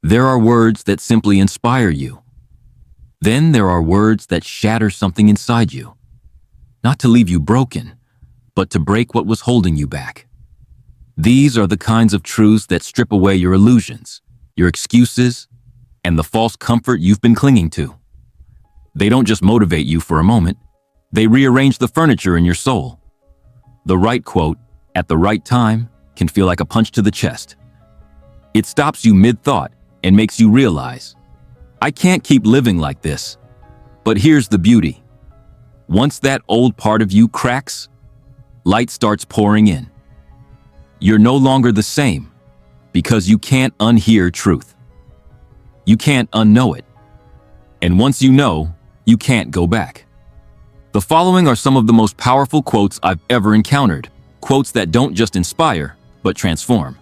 There are words that simply inspire you. Then there are words that shatter something inside you. Not to leave you broken, but to break what was holding you back. These are the kinds of truths that strip away your illusions, your excuses, and the false comfort you've been clinging to. They don't just motivate you for a moment, they rearrange the furniture in your soul. The right quote, at the right time, can feel like a punch to the chest. It stops you mid-thought and makes you realize, I can't keep living like this. But here's the beauty. Once that old part of you cracks, light starts pouring in. You're no longer the same because you can't unhear truth. You can't unknow it. And once you know, you can't go back. The following are some of the most powerful quotes I've ever encountered. Quotes that don't just inspire, but transform.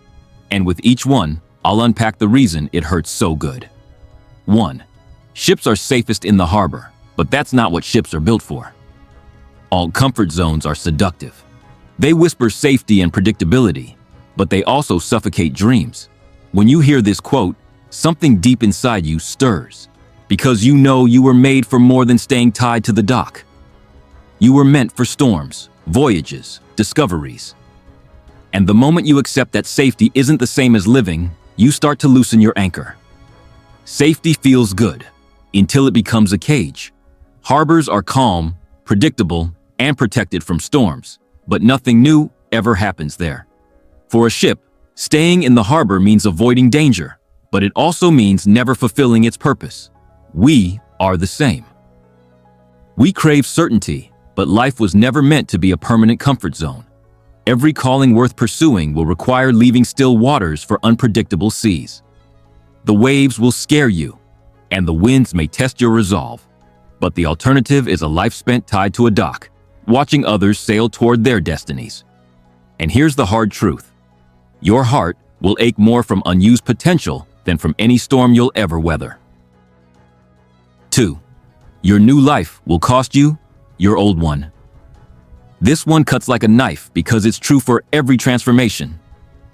And with each one, I'll unpack the reason it hurts so good. 1. Ships are safest in the harbor, but that's not what ships are built for. All comfort zones are seductive. They whisper safety and predictability, but they also suffocate dreams. When you hear this quote, something deep inside you stirs, because you know you were made for more than staying tied to the dock. You were meant for storms, voyages, discoveries. And the moment you accept that safety isn't the same as living, you start to loosen your anchor. Safety feels good, until it becomes a cage. Harbors are calm, predictable, and protected from storms, but nothing new ever happens there. For a ship, staying in the harbor means avoiding danger, but it also means never fulfilling its purpose. We are the same. We crave certainty, but life was never meant to be a permanent comfort zone. Every calling worth pursuing will require leaving still waters for unpredictable seas. The waves will scare you, and the winds may test your resolve. But the alternative is a life spent tied to a dock, watching others sail toward their destinies. And here's the hard truth. Your heart will ache more from unused potential than from any storm you'll ever weather. 2. Your new life will cost you your old one. This one cuts like a knife because it's true for every transformation.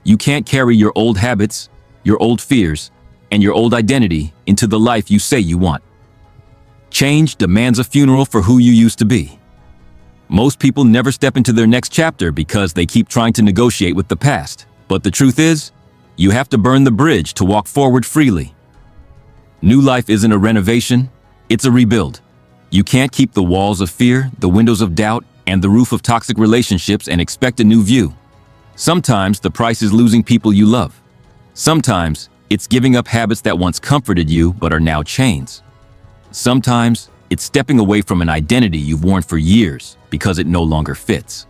You can't carry your old habits, your old fears, and your old identity into the life you say you want. Change demands a funeral for who you used to be. Most people never step into their next chapter because they keep trying to negotiate with the past. But the truth is, you have to burn the bridge to walk forward freely. New life isn't a renovation, it's a rebuild. You can't keep the walls of fear, the windows of doubt, and the roof of toxic relationships and expect a new view. Sometimes the price is losing people you love. Sometimes it's giving up habits that once comforted you but are now chains. Sometimes it's stepping away from an identity you've worn for years because it no longer fits.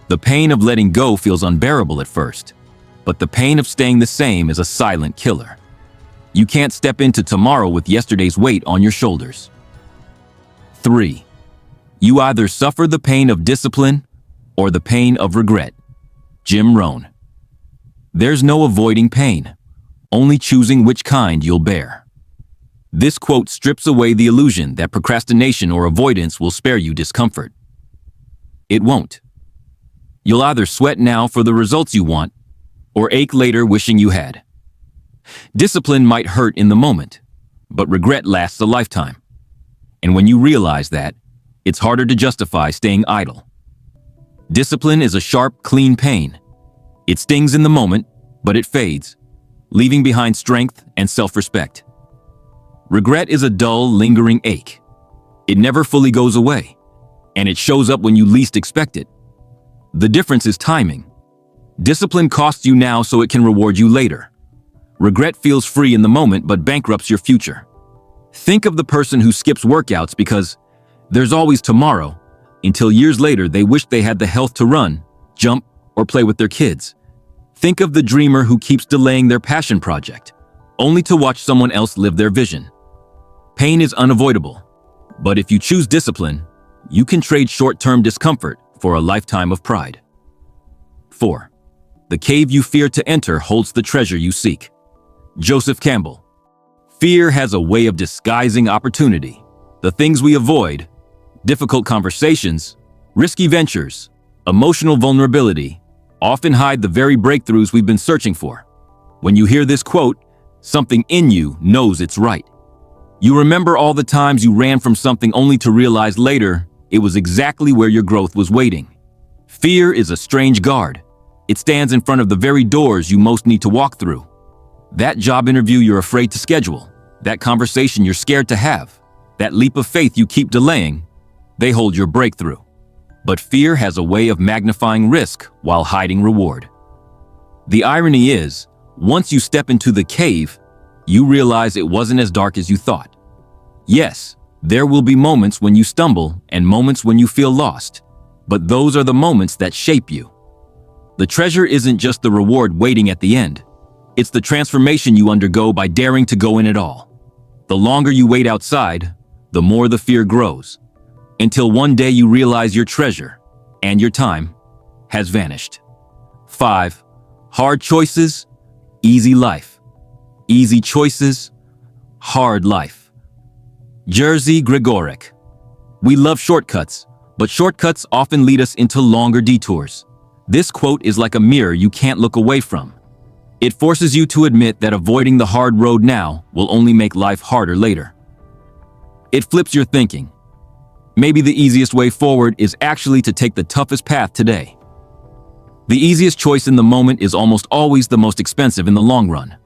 The pain of letting go feels unbearable at first, but the pain of staying the same is a silent killer. You can't step into tomorrow with yesterday's weight on your shoulders. 3. You either suffer the pain of discipline or the pain of regret. Jim Rohn. There's no avoiding pain, only choosing which kind you'll bear. This quote strips away the illusion that procrastination or avoidance will spare you discomfort. It won't. You'll either sweat now for the results you want, or ache later wishing you had. Discipline might hurt in the moment, but regret lasts a lifetime. And when you realize that, it's harder to justify staying idle. Discipline is a sharp, clean pain. It stings in the moment, but it fades, leaving behind strength and self-respect. Regret is a dull, lingering ache. It never fully goes away, and it shows up when you least expect it. The difference is timing. Discipline costs you now so it can reward you later. Regret feels free in the moment but bankrupts your future. Think of the person who skips workouts because there's always tomorrow, until years later they wish they had the health to run, jump, or play with their kids. Think of the dreamer who keeps delaying their passion project, only to watch someone else live their vision. Pain is unavoidable, but if you choose discipline, you can trade short-term discomfort for a lifetime of pride. 4. The cave you fear to enter holds the treasure you seek. Joseph Campbell. Fear has a way of disguising opportunity. The things we avoid, difficult conversations, risky ventures, emotional vulnerability, often hide the very breakthroughs we've been searching for. When you hear this quote, Something in you knows it's right. You remember all the times you ran from something only to realize later it was exactly where your growth was waiting. Fear is a strange guard. It stands in front of the very doors you most need to walk through. That job interview you're afraid to schedule, that conversation you're scared to have, that leap of faith you keep delaying, they hold your breakthrough. But fear has a way of magnifying risk while hiding reward. The irony is, once you step into the cave, you realize it wasn't as dark as you thought. Yes, there will be moments when you stumble and moments when you feel lost, but those are the moments that shape you. The treasure isn't just the reward waiting at the end. It's the transformation you undergo by daring to go in it all. The longer you wait outside, the more the fear grows, until one day you realize your treasure and your time has vanished. 5. Hard choices, easy life. Easy choices, hard life. Jerzy Gregorek. We love shortcuts, but shortcuts often lead us into longer detours. This quote is like a mirror you can't look away from. It forces you to admit that avoiding the hard road now will only make life harder later. It flips your thinking. Maybe the easiest way forward is actually to take the toughest path today. The easiest choice in the moment is almost always the most expensive in the long run.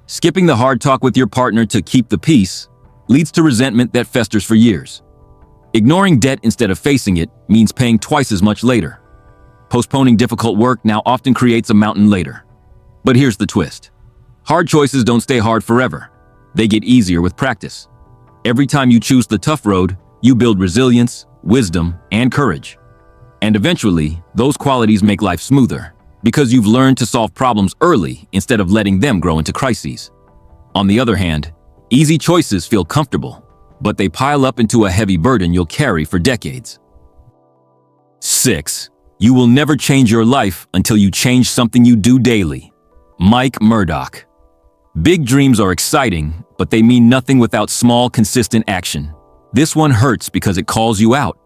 Skipping the hard talk with your partner to keep the peace leads to resentment that festers for years. Ignoring debt instead of facing it means paying twice as much later. Postponing difficult work now often creates a mountain later. But here's the twist. Hard choices don't stay hard forever. They get easier with practice. Every time you choose the tough road, you build resilience, wisdom, and courage. And eventually, those qualities make life smoother, because you've learned to solve problems early instead of letting them grow into crises. On the other hand, easy choices feel comfortable, but they pile up into a heavy burden you'll carry for decades. 6. You will never change your life until you change something you do daily. Mike Murdoch. Big dreams are exciting, but they mean nothing without small, consistent action. This one hurts because it calls you out.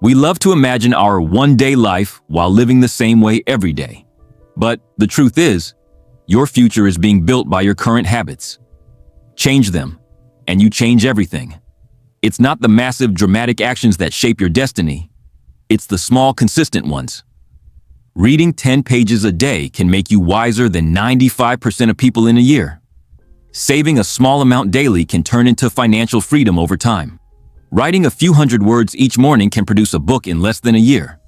We love to imagine our one-day life while living the same way every day. But the truth is, your future is being built by your current habits. Change them, and you change everything. It's not the massive, dramatic actions that shape your destiny. It's the small, consistent ones. Reading 10 pages a day can make you wiser than 95% of people in a year. Saving a small amount daily can turn into financial freedom over time. Writing a few hundred words each morning can produce a book in less than a year.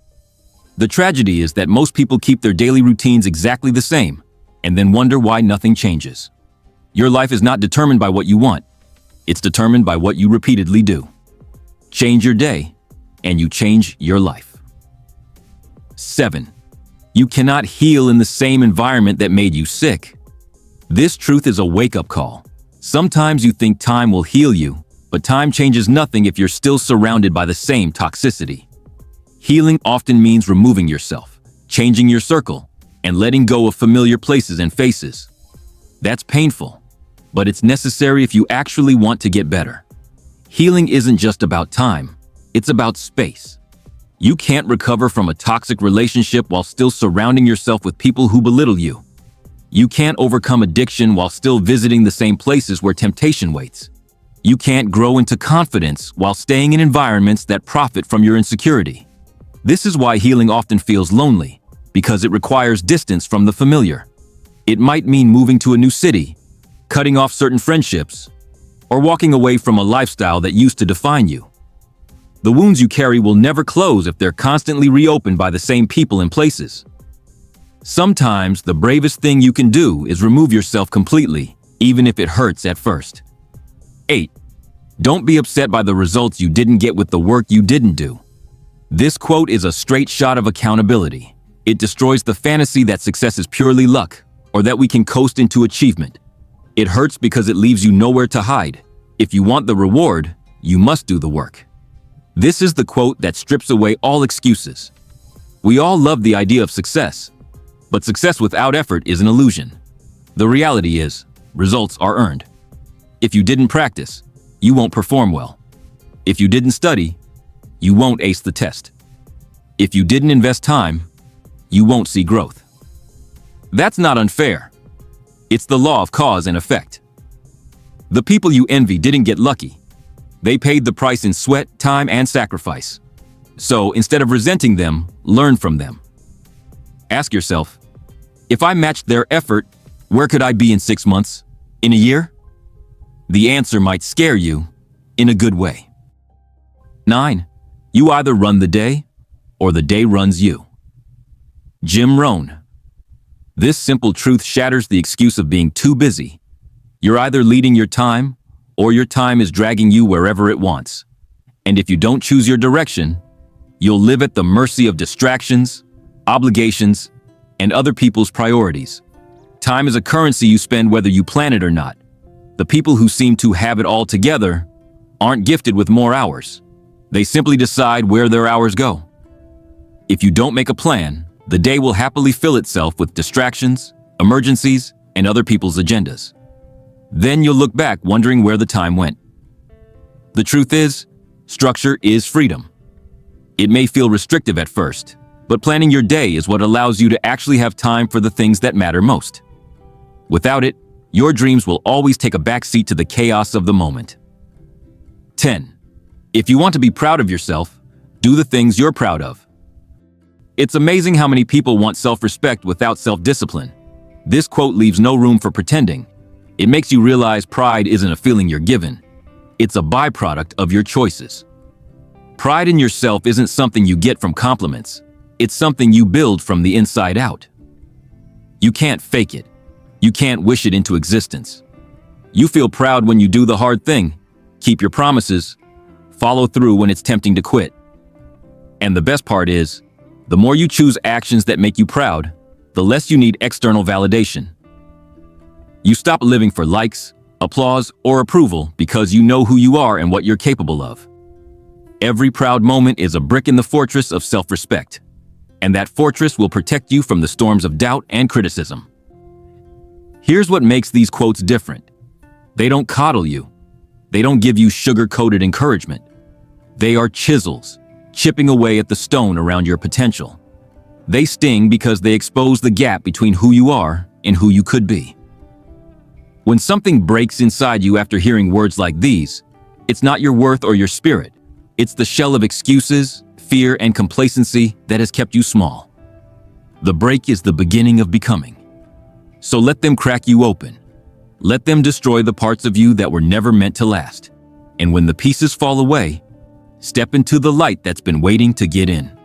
The tragedy is that most people keep their daily routines exactly the same, and then wonder why nothing changes. Your life is not determined by what you want. It's determined by what you repeatedly do. Change your day, and you change your life. 7. You cannot heal in the same environment that made you sick. This truth is a wake-up call. Sometimes you think time will heal you, but time changes nothing if you're still surrounded by the same toxicity. Healing often means removing yourself, changing your circle, and letting go of familiar places and faces. That's painful, but it's necessary if you actually want to get better. Healing isn't just about time, it's about space. You can't recover from a toxic relationship while still surrounding yourself with people who belittle you. You can't overcome addiction while still visiting the same places where temptation waits. You can't grow into confidence while staying in environments that profit from your insecurity. This is why healing often feels lonely, because it requires distance from the familiar. It might mean moving to a new city, cutting off certain friendships, or walking away from a lifestyle that used to define you. The wounds you carry will never close if they're constantly reopened by the same people and places. Sometimes the bravest thing you can do is remove yourself completely, even if it hurts at first. 8. Don't be upset by the results you didn't get with the work you didn't do. This quote is a straight shot of accountability. It destroys the fantasy that success is purely luck, or that we can coast into achievement. It hurts because it leaves you nowhere to hide. If you want the reward, you must do the work. This is the quote that strips away all excuses. We all love the idea of success, but success without effort is an illusion. The reality is, results are earned. If you didn't practice, you won't perform well. If you didn't study, you won't ace the test. If you didn't invest time, you won't see growth. That's not unfair. It's the law of cause and effect. The people you envy didn't get lucky. They paid the price in sweat, time, and sacrifice. So instead of resenting them, learn from them. Ask yourself, if I matched their effort, where could I be in 6 months? In a year? The answer might scare you in a good way. 9. You either run the day or the day runs you. Jim Rohn. This simple truth shatters the excuse of being too busy. You're either leading your time or your time is dragging you wherever it wants. And if you don't choose your direction, you'll live at the mercy of distractions, obligations, and other people's priorities. Time is a currency you spend whether you plan it or not. The people who seem to have it all together aren't gifted with more hours. They simply decide where their hours go. If you don't make a plan, the day will happily fill itself with distractions, emergencies, and other people's agendas. Then you'll look back wondering where the time went. The truth is, structure is freedom. It may feel restrictive at first, but planning your day is what allows you to actually have time for the things that matter most. Without it, your dreams will always take a backseat to the chaos of the moment. 10. If you want to be proud of yourself, do the things you're proud of. It's amazing how many people want self-respect without self-discipline. This quote leaves no room for pretending. It makes you realize pride isn't a feeling you're given. It's a byproduct of your choices. Pride in yourself isn't something you get from compliments. It's something you build from the inside out. You can't fake it. You can't wish it into existence. You feel proud when you do the hard thing, keep your promises, follow through when it's tempting to quit. And the best part is, the more you choose actions that make you proud, the less you need external validation. You stop living for likes, applause, or approval because you know who you are and what you're capable of. Every proud moment is a brick in the fortress of self-respect, and that fortress will protect you from the storms of doubt and criticism. Here's what makes these quotes different. They don't coddle you. They don't give you sugar-coated encouragement. They are chisels, chipping away at the stone around your potential. They sting because they expose the gap between who you are and who you could be. When something breaks inside you after hearing words like these, it's not your worth or your spirit. It's the shell of excuses, fear, and complacency that has kept you small. The break is the beginning of becoming. So let them crack you open. Let them destroy the parts of you that were never meant to last. And when the pieces fall away, step into the light that's been waiting to get in.